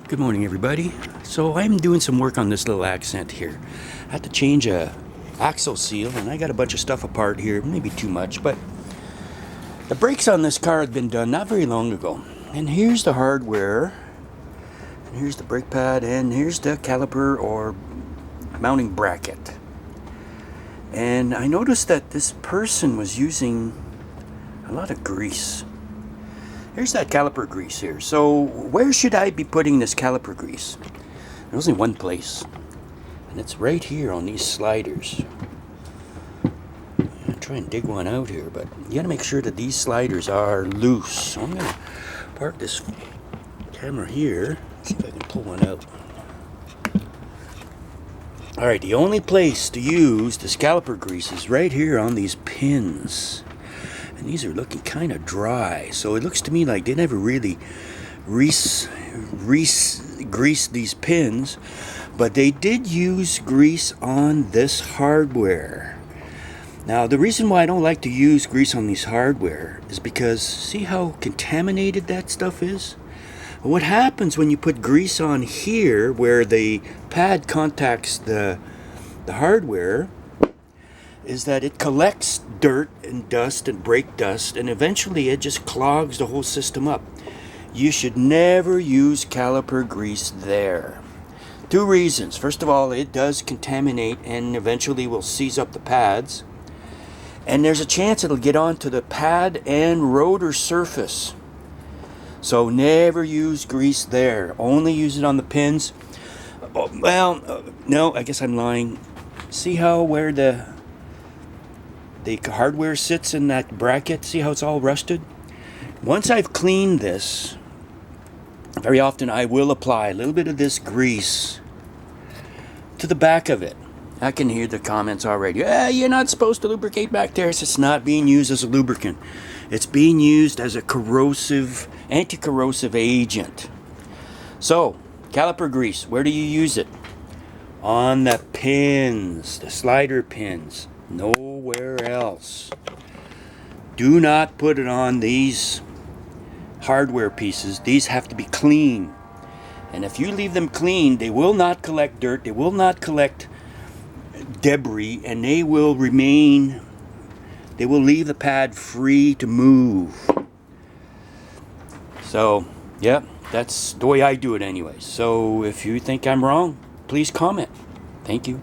Good morning, everybody. So I'm doing some work on this little accent here. I had to change a axle seal, and I got a bunch of stuff apart here, maybe too much, but the brakes on this car had been done not very long ago. And here's the hardware, and here's the brake pad, and here's the caliper or mounting bracket. And I noticed that this person was using a lot of grease. Here's that caliper grease here. So where should I be putting this caliper grease? There's only one place, and it's right here on these sliders. I'm trying to dig one out here, but you gotta make sure that these sliders are loose. So I'm gonna park this camera here, see if I can pull one out. Alright, the only place to use this caliper grease is right here on these pins. And these are looking kind of dry, so it looks to me like they never really greased these pins, but they did use grease on this hardware. Now, the reason why I don't like to use grease on these hardware is because see how contaminated that stuff is? What happens when you put grease on here where the pad contacts the hardware is that it collects dirt and dust and brake dust, and eventually it just clogs the whole system up. You should never use caliper grease there. Two reasons. First of all, it does contaminate and eventually will seize up the pads. And there's a chance it'll get onto the pad and rotor surface. So never use grease there. Only use it on the pins. No, I guess I'm lying. See how where the hardware sits in that bracket? See how it's all rusted? Once I've cleaned this, very often I will apply a little bit of this grease to the back of it. I can hear the comments already. You're not supposed to lubricate back there. It's not being used as a lubricant. It's being used as a anti-corrosive agent. So, caliper grease, where do you use it? On the pins, the slider pins. Nowhere else. Do not put it on these hardware pieces. These have to be clean. And if you leave them clean, they will not collect dirt, they will not collect debris, and they will leave the pad free to move. So, yeah, that's the way I do it anyway. So if you think I'm wrong, please comment. Thank you.